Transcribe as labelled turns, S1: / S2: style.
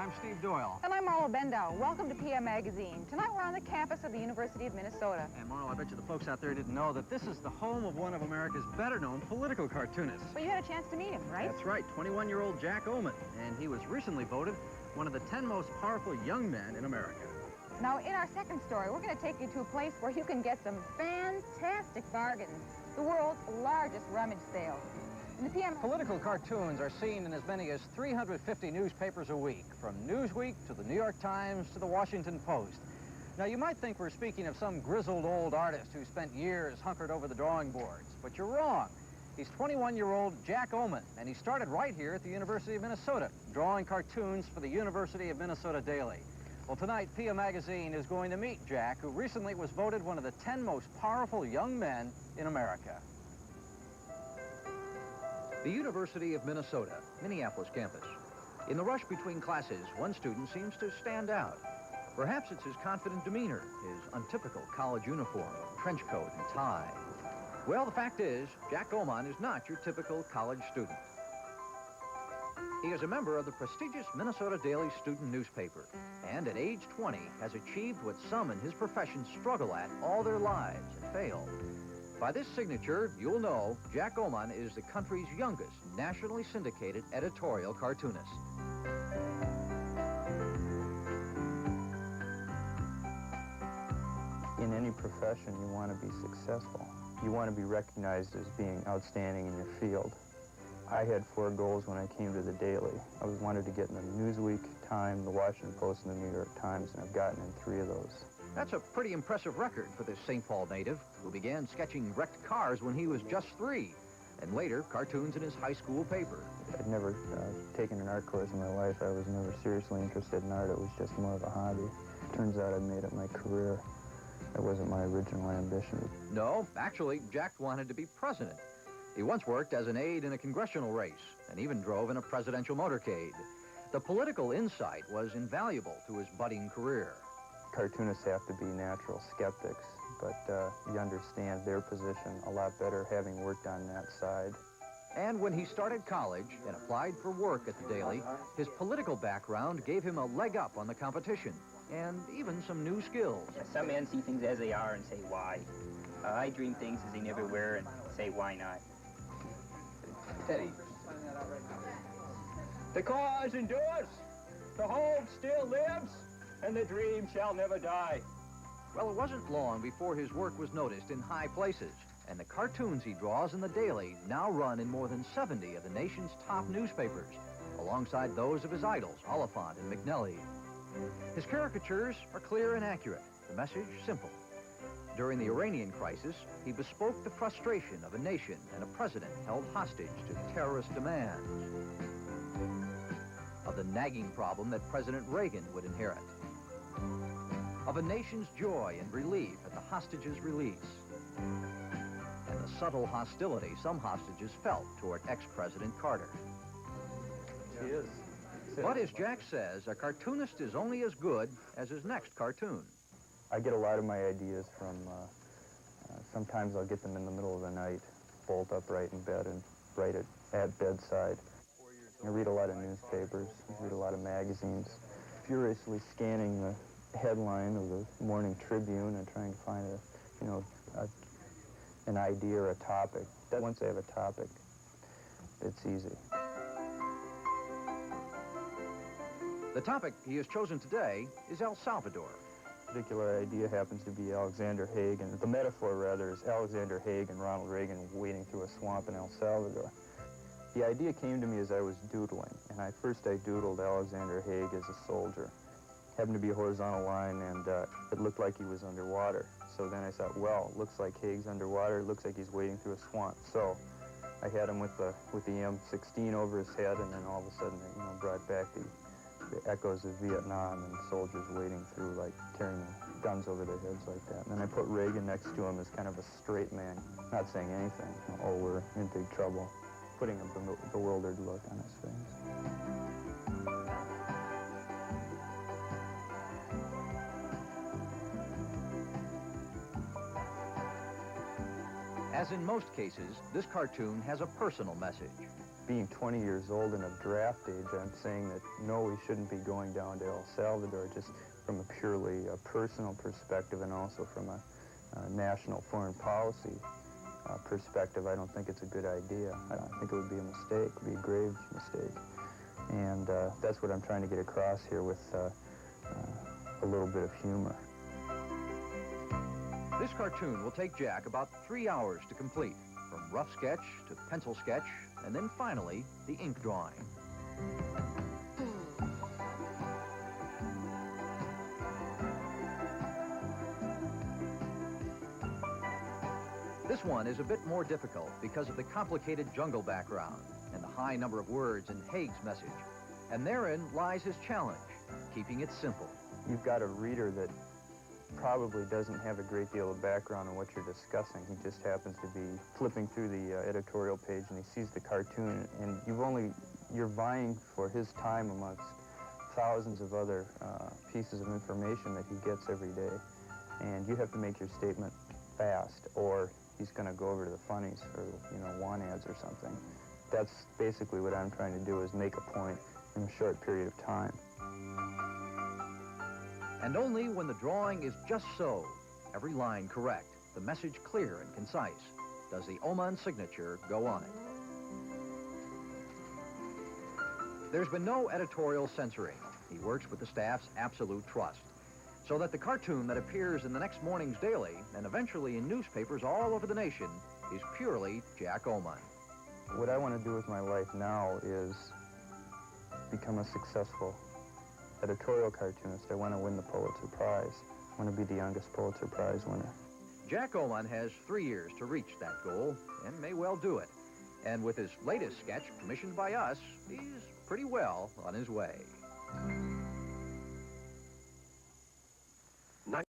S1: I'm Steve Doyle.
S2: And I'm Marla Bendow. Welcome to PM Magazine. Tonight we're on the campus of the University of Minnesota.
S1: And Marla, I bet you the folks out there didn't know that this is the home of one of America's better-known political cartoonists.
S2: But you had a chance to meet him, right?
S1: That's right, 21-year-old Jack Ohman. And he was recently voted one of the 10 most powerful young men in America.
S2: Now, in our second story, we're going to take you to a place where you can get some fantastic bargains. The world's largest rummage sale. In the PM...
S1: Political cartoons are seen in as many as 350 newspapers a week, from Newsweek to the New York Times to the Washington Post. Now, you might think we're speaking of some grizzled old artist who spent years hunkered over the drawing boards, but you're wrong. He's 21-year-old Jack Ohman, and he started right here at the University of Minnesota, drawing cartoons for the University of Minnesota Daily. Well, tonight, PM Magazine is going to meet Jack, who recently was voted one of the 10 most powerful young men in America. The University of Minnesota, Minneapolis campus. In the rush between classes, one student seems to stand out. Perhaps it's his confident demeanor, his untypical college uniform, trench coat and tie. Well, the fact is, Jack Ohman is not your typical college student. He is a member of the prestigious Minnesota Daily student newspaper, and at age 20 has achieved what some in his profession struggle at all their lives and fail. By this signature, you'll know Jack Ohman is the country's youngest nationally syndicated editorial cartoonist.
S3: In any profession, you want to be successful. You want to be recognized as being outstanding in your field. I had 4 goals when I came to the Daily. I wanted to get in the Newsweek, Time, the Washington Post, and the New York Times, and I've gotten in 3 of those.
S1: That's a pretty impressive record for this St. Paul native, who began sketching wrecked cars when he was just 3, and later cartoons in his high school paper.
S3: I'd never taken an art course in my life. I was never seriously interested in art. It was just more of a hobby. Turns out I made it my career. That wasn't my original ambition.
S1: No, actually, Jack wanted to be president. He once worked as an aide in a congressional race and even drove in a presidential motorcade. The political insight was invaluable to his budding career.
S3: Cartoonists have to be natural skeptics, but you understand their position a lot better having worked on that side.
S1: And when he started college and applied for work at the Daily, his political background gave him a leg up on the competition and even some new skills.
S4: Some men see things as they are and say, why? I dream things as they never were and say, why not?
S5: Teddy. The cause endures, the hope still lives, and the dream shall never die.
S1: Well, it wasn't long before his work was noticed in high places, and the cartoons he draws in the Daily now run in more than 70 of the nation's top newspapers, alongside those of his idols, Oliphant and McNally. His caricatures are clear and accurate, the message simple. During the Iranian crisis, he bespoke the frustration of a nation and a president held hostage to terrorist demands, of the nagging problem that President Reagan would inherit, of a nation's joy and relief at the hostages' release, and the subtle hostility some hostages felt toward ex-President Carter.
S3: She is.
S1: But as Jack says, a cartoonist is only as good as his next cartoon.
S3: I get a lot of my ideas from, sometimes I'll get them in the middle of the night, bolt upright in bed and write it at bedside. I read a lot of newspapers, read a lot of magazines, furiously scanning the headline of the Morning Tribune and trying to find an idea or a topic. Once I have a topic, it's easy.
S1: The topic he has chosen today is El Salvador.
S3: The particular idea happens to be Alexander Haig, and the metaphor, rather, is Alexander Haig and Ronald Reagan wading through a swamp in El Salvador. The idea came to me as I was doodling, and I doodled Alexander Haig as a soldier. Happened to be a horizontal line, and it looked like he was underwater. So then I thought, well, it looks like Haig's underwater, it looks like he's wading through a swamp. So I had him with the M16 over his head, and then all of a sudden, brought back the echoes of Vietnam and soldiers wading through, like carrying guns over their heads like that. And then I put Reagan next to him as kind of a straight man, not saying anything. Oh, we're in big trouble. Putting a bewildered look on his face.
S1: As in most cases, this cartoon has a personal message.
S3: being 20 years old and of draft age, I'm saying that no, we shouldn't be going down to El Salvador, just from a purely personal perspective and also from a national foreign policy perspective. I don't think it's a good idea. I think it would be a mistake, it would be a grave mistake. And that's what I'm trying to get across here with a little bit of humor.
S1: This cartoon will take Jack about 3 hours to complete, from rough sketch to pencil sketch, and then finally, the ink drawing. This one is a bit more difficult because of the complicated jungle background and the high number of words in Haig's message. And therein lies his challenge, keeping it simple.
S3: You've got a reader that probably doesn't have a great deal of background on what you're discussing. He just happens to be flipping through the editorial page and he sees the cartoon, and you're vying for his time amongst thousands of other pieces of information that he gets every day. And you have to make your statement fast, or he's going to go over to the funnies or, want ads or something. That's basically what I'm trying to do, is make a point in a short period of time.
S1: And only when the drawing is just so, every line correct, the message clear and concise, does the Ohman signature go on it. There's been no editorial censoring. He works with the staff's absolute trust, so that the cartoon that appears in the next morning's daily and eventually in newspapers all over the nation is purely Jack Ohman.
S3: What I want to do with my life now is become a successful editorial cartoonist. I want to win the Pulitzer Prize. I want to be the youngest Pulitzer Prize winner.
S1: Jack Ohman has 3 years to reach that goal, and may well do it. And with his latest sketch, commissioned by us, he's pretty well on his way.